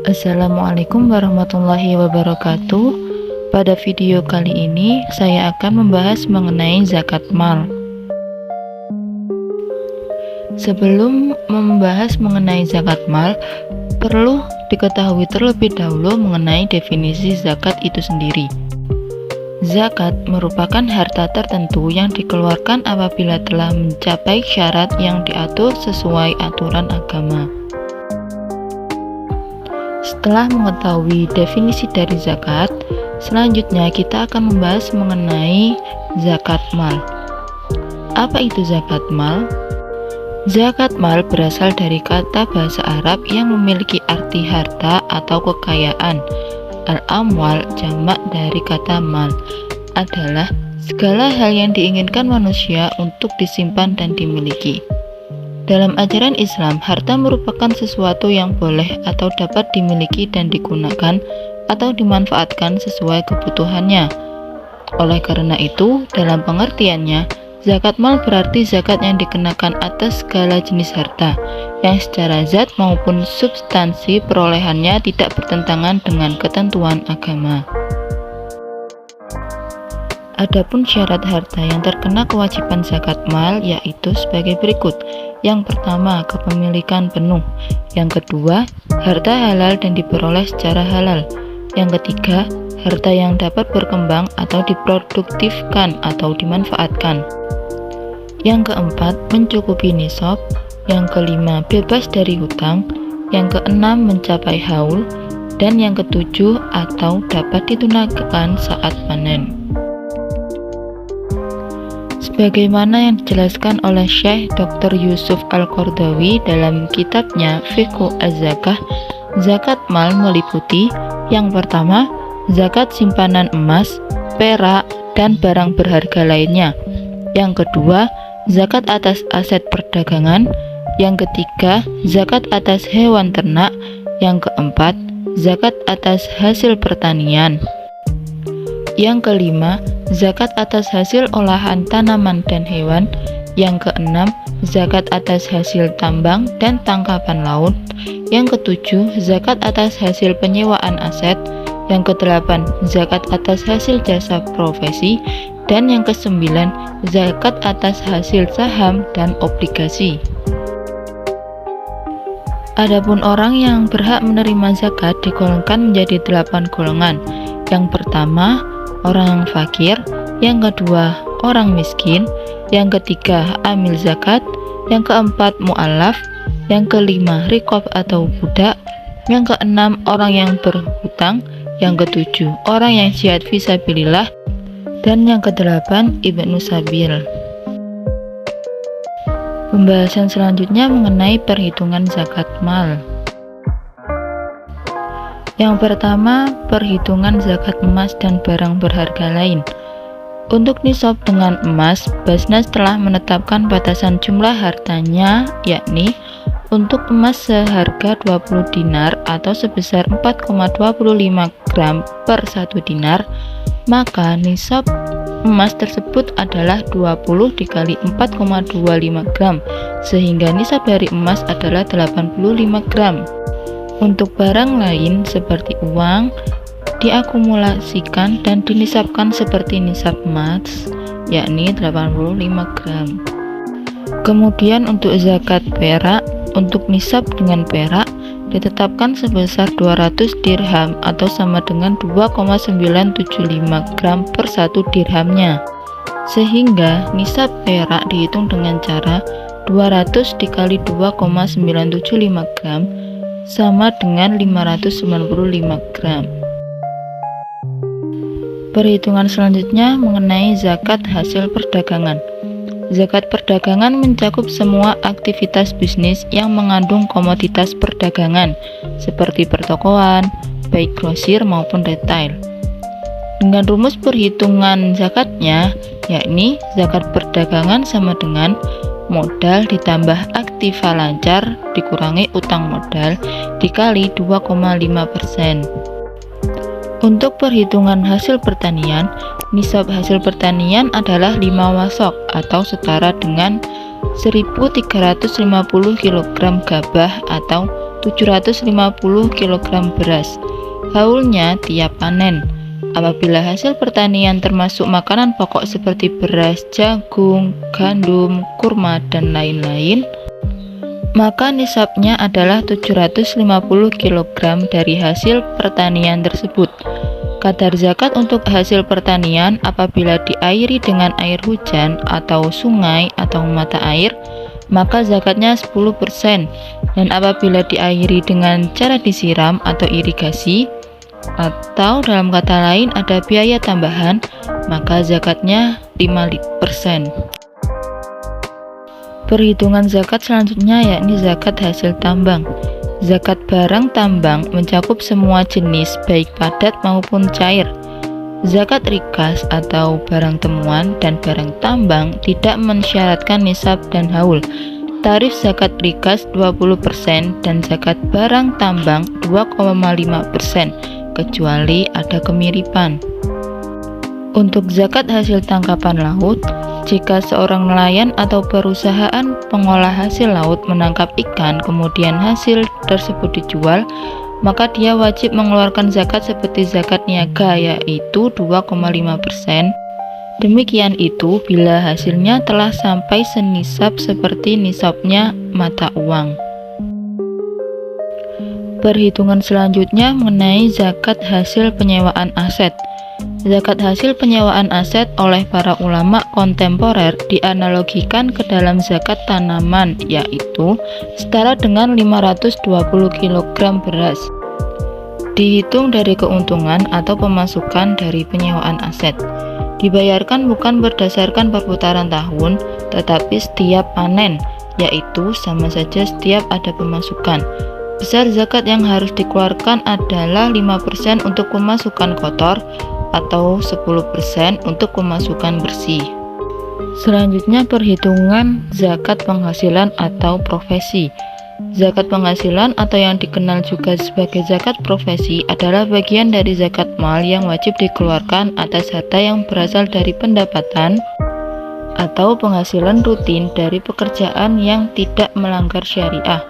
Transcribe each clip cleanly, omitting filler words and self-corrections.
Assalamualaikum warahmatullahi wabarakatuh. Pada video kali ini saya akan membahas mengenai zakat mal. Sebelum membahas mengenai zakat mal, perlu diketahui terlebih dahulu mengenai definisi zakat itu sendiri. Zakat merupakan harta tertentu yang dikeluarkan apabila telah mencapai syarat yang diatur sesuai aturan agama. Setelah mengetahui definisi dari zakat, selanjutnya kita akan membahas mengenai zakat mal. Apa itu zakat mal? Zakat mal berasal dari kata bahasa Arab yang memiliki arti harta atau kekayaan. Al-amwal, jamak dari kata mal, adalah segala hal yang diinginkan manusia untuk disimpan dan dimiliki. Dalam ajaran Islam, harta merupakan sesuatu yang boleh atau dapat dimiliki dan digunakan atau dimanfaatkan sesuai kebutuhannya. Oleh karena itu, dalam pengertiannya, zakat mal berarti zakat yang dikenakan atas segala jenis harta, yang secara zat maupun substansi perolehannya tidak bertentangan dengan ketentuan agama. Adapun syarat harta yang terkena kewajiban zakat mal yaitu sebagai berikut. Yang pertama, kepemilikan penuh. Yang kedua, harta halal dan diperoleh secara halal. Yang ketiga, harta yang dapat berkembang atau diproduktifkan atau dimanfaatkan. Yang keempat, mencukupi nisab. Yang kelima, bebas dari hutang. Yang keenam, mencapai haul. Dan yang ketujuh, atau dapat ditunaikan saat panen. Sebagaimana yang dijelaskan oleh Syekh Dr. Yusuf Al-Qardawi dalam kitabnya Fiqh Az-Zakah, zakat mal meliputi yang pertama, zakat simpanan emas, perak, dan barang berharga lainnya. Yang kedua, zakat atas aset perdagangan. Yang ketiga, zakat atas hewan ternak. Yang keempat, zakat atas hasil pertanian. Yang kelima, zakat atas hasil olahan tanaman dan hewan. Yang keenam, zakat atas hasil tambang dan tangkapan laut. Yang ketujuh, zakat atas hasil penyewaan aset. Yang kedelapan, zakat atas hasil jasa profesi. Dan yang kesembilan, zakat atas hasil saham dan obligasi. Adapun orang yang berhak menerima zakat digolongkan menjadi 8 golongan. Yang pertama, orang fakir. Yang kedua, orang miskin. Yang ketiga, amil zakat. Yang keempat, mu'alaf. Yang kelima, riqab atau budak. Yang keenam, orang yang berhutang. Yang ketujuh, orang yang jihad fisabilillah. Dan yang kedelapan, ibnu sabil. Pembahasan selanjutnya mengenai perhitungan zakat mal. Yang pertama, perhitungan zakat emas dan barang berharga lain. Untuk nisab dengan emas, Basnas telah menetapkan batasan jumlah hartanya, yakni untuk emas seharga 20 dinar atau sebesar 4,25 gram per 1 dinar, maka nisab emas tersebut adalah 20 dikali 4,25 gram, sehingga nisab dari emas adalah 85 gram. Untuk barang lain seperti uang, diakumulasikan dan dinisabkan seperti nisab emas, yakni 85 gram. Kemudian untuk zakat perak, untuk nisab dengan perak ditetapkan sebesar 200 dirham atau sama dengan 2,975 gram per 1 dirhamnya. Sehingga nisab perak dihitung dengan cara 200 dikali 2,975 gram sama dengan 595 gram. Perhitungan selanjutnya mengenai zakat hasil perdagangan. Zakat perdagangan mencakup semua aktivitas bisnis yang mengandung komoditas perdagangan seperti pertokoan, baik grosir maupun retail. Dengan rumus perhitungan zakatnya, yakni zakat perdagangan sama dengan modal ditambah aktiva lancar dikurangi utang modal dikali 2,5%. Untuk perhitungan hasil pertanian, nisab hasil pertanian adalah 5 wasok atau setara dengan 1350 kg gabah atau 750 kg beras. Haulnya tiap panen. Apabila hasil pertanian termasuk makanan pokok seperti beras, jagung, gandum, kurma, dan lain-lain, maka nisabnya adalah 750 kg dari hasil pertanian tersebut. Kadar zakat untuk hasil pertanian apabila diairi dengan air hujan atau sungai atau mata air, maka zakatnya 10%, dan apabila diairi dengan cara disiram atau irigasi, atau dalam kata lain ada biaya tambahan, maka zakatnya 5%. Perhitungan zakat selanjutnya yakni zakat hasil tambang. Zakat barang tambang mencakup semua jenis baik padat maupun cair. Zakat rikas atau barang temuan dan barang tambang tidak mensyaratkan nisab dan haul. Tarif zakat rikas 20% dan zakat barang tambang 2,5%, kecuali ada kemiripan. Untuk zakat hasil tangkapan laut, jika seorang nelayan atau perusahaan pengolah hasil laut menangkap ikan kemudian hasil tersebut dijual, maka dia wajib mengeluarkan zakat seperti zakat niaga, yaitu 2,5%. Demikian itu bila hasilnya telah sampai senisab seperti nisabnya mata uang. Perhitungan selanjutnya mengenai zakat hasil penyewaan aset. Zakat hasil penyewaan aset oleh para ulama kontemporer dianalogikan ke dalam zakat tanaman, yaitu setara dengan 520 kg beras. Dihitung dari keuntungan atau pemasukan dari penyewaan aset. Dibayarkan bukan berdasarkan perputaran tahun, tetapi setiap panen, yaitu sama saja setiap ada pemasukan. Besar zakat yang harus dikeluarkan adalah 5% untuk pemasukan kotor atau 10% untuk pemasukan bersih. Selanjutnya perhitungan zakat penghasilan atau profesi. Zakat penghasilan atau yang dikenal juga sebagai zakat profesi adalah bagian dari zakat mal yang wajib dikeluarkan atas harta yang berasal dari pendapatan atau penghasilan rutin dari pekerjaan yang tidak melanggar syariah.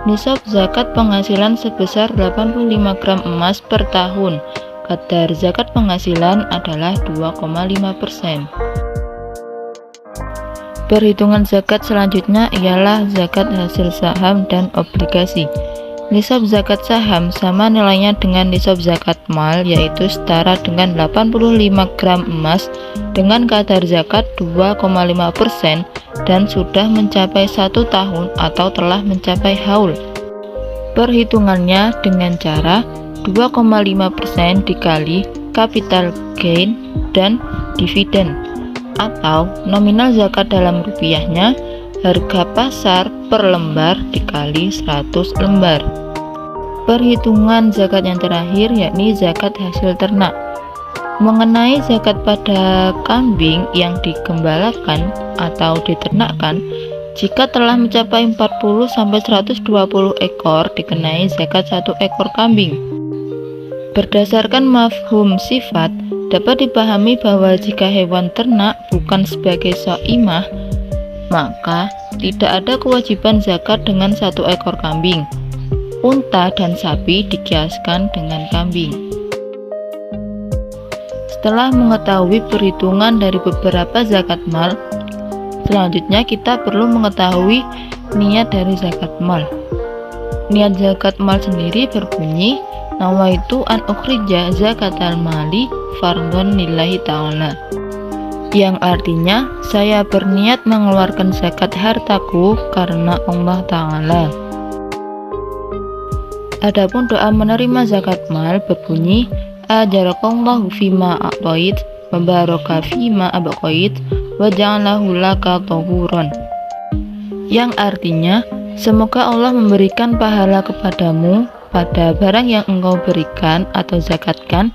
Nisab zakat penghasilan sebesar 85 gram emas per tahun. Kadar zakat penghasilan adalah 2,5%. Perhitungan zakat selanjutnya ialah zakat hasil saham dan obligasi. Nisab zakat saham sama nilainya dengan nisab zakat mal, yaitu setara dengan 85 gram emas dengan kadar zakat 2,5% dan sudah mencapai 1 tahun atau telah mencapai haul. Perhitungannya dengan cara 2,5% dikali capital gain dan dividen, atau nominal zakat dalam rupiahnya harga pasar per lembar dikali 100 lembar. Perhitungan zakat yang terakhir yakni zakat hasil ternak. Mengenai zakat pada kambing yang digembalakan atau diternakkan, jika telah mencapai 40-120 ekor dikenai zakat 1 ekor kambing. Berdasarkan mafhum sifat, dapat dipahami bahwa jika hewan ternak bukan sebagai shaimah, maka tidak ada kewajiban zakat dengan 1 ekor kambing. Unta dan sapi dikiaskan dengan kambing. Setelah mengetahui perhitungan dari beberapa zakat mal, selanjutnya kita perlu mengetahui niat dari zakat mal. Niat zakat mal sendiri berbunyi, nawaitu an ukhrija zakatal mali fardhon lillahi ta'ala, yang artinya saya berniat mengeluarkan zakat hartaku karena Allah Ta'ala. Adapun doa menerima zakat mal berbunyi, ajarakallahu fima a'tait wa baraka fima abqait wa ja'alahu laka tahuron, yang artinya semoga Allah memberikan pahala kepadamu pada barang yang engkau berikan atau zakatkan,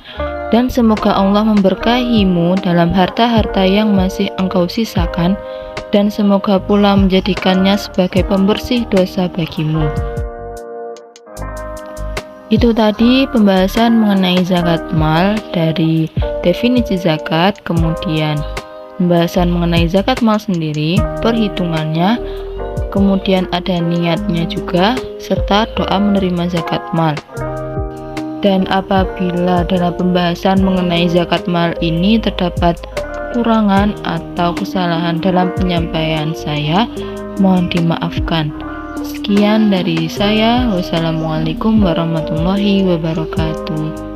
dan semoga Allah memberkahimu dalam harta-harta yang masih engkau sisakan, dan semoga pula menjadikannya sebagai pembersih dosa bagimu. Itu tadi pembahasan mengenai zakat mal dari definisi zakat, kemudian pembahasan mengenai zakat mal sendiri, perhitungannya, kemudian ada niatnya juga, serta doa menerima zakat mal. Dan apabila dalam pembahasan mengenai zakat mal ini terdapat kekurangan atau kesalahan dalam penyampaian saya, mohon dimaafkan. Sekian dari saya. Wassalamualaikum warahmatullahi wabarakatuh.